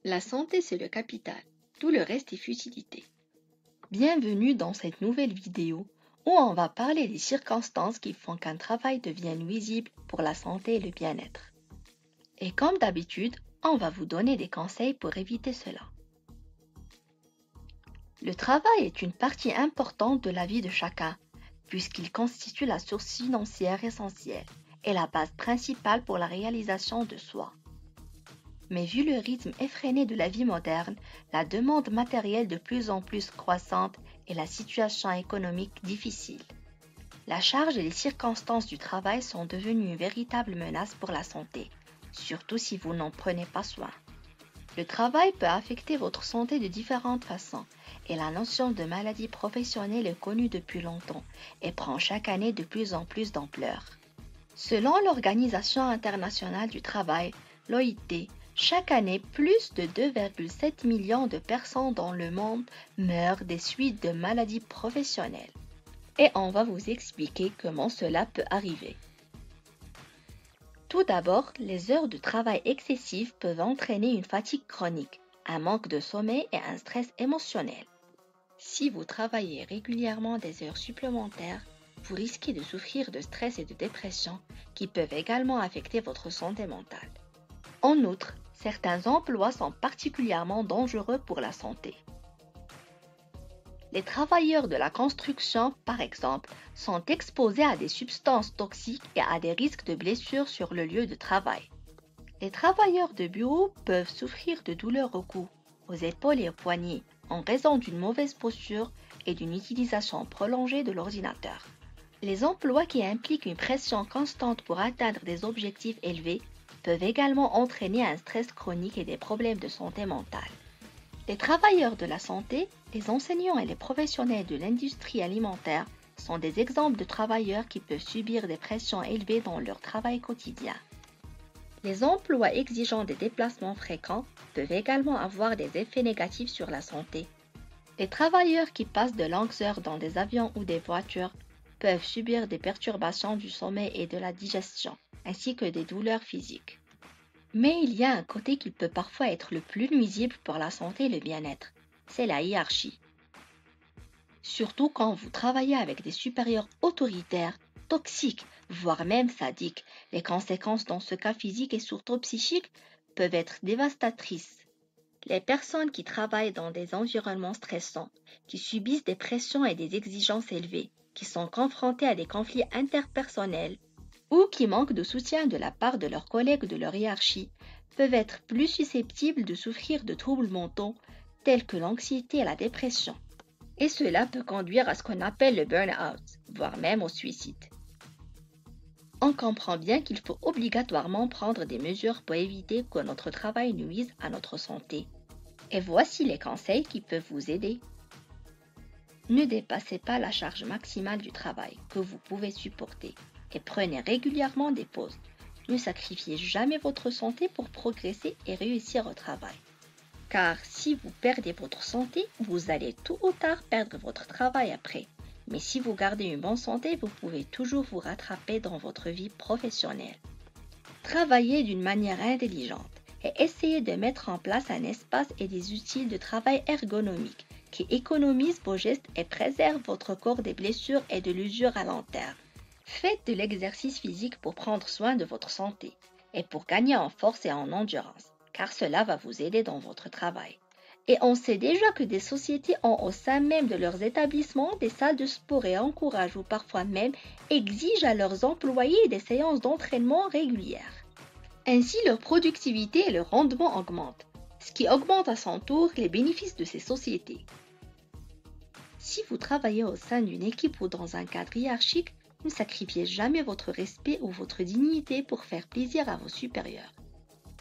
La santé, c'est le capital. Tout le reste est futilité. Bienvenue dans cette nouvelle vidéo où on va parler des circonstances qui font qu'un travail devient nuisible pour la santé et le bien-être. Et comme d'habitude, on va vous donner des conseils pour éviter cela. Le travail est une partie importante de la vie de chacun, puisqu'il constitue la source financière essentielle et la base principale pour la réalisation de soi. Mais vu le rythme effréné de la vie moderne, la demande matérielle de plus en plus croissante et la situation économique difficile, la charge et les circonstances du travail sont devenues une véritable menace pour la santé, surtout si vous n'en prenez pas soin. Le travail peut affecter votre santé de différentes façons et la notion de maladie professionnelle est connue depuis longtemps et prend chaque année de plus en plus d'ampleur. Selon l'Organisation internationale du travail, l'OIT, chaque année, plus de 2,7 millions de personnes dans le monde meurent des suites de maladies professionnelles. Et on va vous expliquer comment cela peut arriver. Tout d'abord, les heures de travail excessives peuvent entraîner une fatigue chronique, un manque de sommeil et un stress émotionnel. Si vous travaillez régulièrement des heures supplémentaires, vous risquez de souffrir de stress et de dépression qui peuvent également affecter votre santé mentale. En outre, certains emplois sont particulièrement dangereux pour la santé. Les travailleurs de la construction, par exemple, sont exposés à des substances toxiques et à des risques de blessures sur le lieu de travail. Les travailleurs de bureau peuvent souffrir de douleurs au cou, aux épaules et aux poignets en raison d'une mauvaise posture et d'une utilisation prolongée de l'ordinateur. Les emplois qui impliquent une pression constante pour atteindre des objectifs élevés peuvent également entraîner un stress chronique et des problèmes de santé mentale. Les travailleurs de la santé, les enseignants et les professionnels de l'industrie alimentaire sont des exemples de travailleurs qui peuvent subir des pressions élevées dans leur travail quotidien. Les emplois exigeant des déplacements fréquents peuvent également avoir des effets négatifs sur la santé. Les travailleurs qui passent de longues heures dans des avions ou des voitures peuvent subir des perturbations du sommeil et de la digestion, ainsi que des douleurs physiques. Mais il y a un côté qui peut parfois être le plus nuisible pour la santé et le bien-être, c'est la hiérarchie. Surtout quand vous travaillez avec des supérieurs autoritaires, toxiques, voire même sadiques, les conséquences dans ce cas physique et surtout psychiques peuvent être dévastatrices. Les personnes qui travaillent dans des environnements stressants, qui subissent des pressions et des exigences élevées, qui sont confrontées à des conflits interpersonnels, ou qui manquent de soutien de la part de leurs collègues ou de leur hiérarchie, peuvent être plus susceptibles de souffrir de troubles mentaux tels que l'anxiété et la dépression. Et cela peut conduire à ce qu'on appelle le burn-out, voire même au suicide. On comprend bien qu'il faut obligatoirement prendre des mesures pour éviter que notre travail nuise à notre santé. Et voici les conseils qui peuvent vous aider. Ne dépassez pas la charge maximale du travail que vous pouvez supporter et prenez régulièrement des pauses. Ne sacrifiez jamais votre santé pour progresser et réussir au travail. Car si vous perdez votre santé, vous allez tôt ou tard perdre votre travail après. Mais si vous gardez une bonne santé, vous pouvez toujours vous rattraper dans votre vie professionnelle. Travaillez d'une manière intelligente et essayez de mettre en place un espace et des outils de travail ergonomiques qui économisent vos gestes et préservent votre corps des blessures et de l'usure à long terme. Faites de l'exercice physique pour prendre soin de votre santé et pour gagner en force et en endurance, car cela va vous aider dans votre travail. Et on sait déjà que des sociétés ont au sein même de leurs établissements des salles de sport et encouragent ou parfois même exigent à leurs employés des séances d'entraînement régulières. Ainsi, leur productivité et leur rendement augmentent, ce qui augmente à son tour les bénéfices de ces sociétés. Si vous travaillez au sein d'une équipe ou dans un cadre hiérarchique, ne sacrifiez jamais votre respect ou votre dignité pour faire plaisir à vos supérieurs.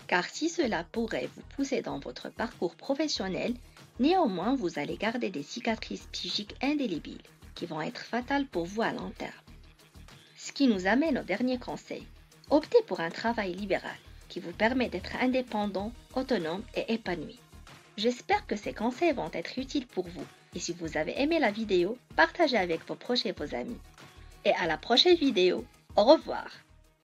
Car si cela pourrait vous pousser dans votre parcours professionnel, néanmoins vous allez garder des cicatrices psychiques indélébiles qui vont être fatales pour vous à long terme. Ce qui nous amène au dernier conseil. Optez pour un travail libéral qui vous permet d'être indépendant, autonome et épanoui. J'espère que ces conseils vont être utiles pour vous et si vous avez aimé la vidéo, partagez avec vos proches et vos amis. Et à la prochaine vidéo. Au revoir.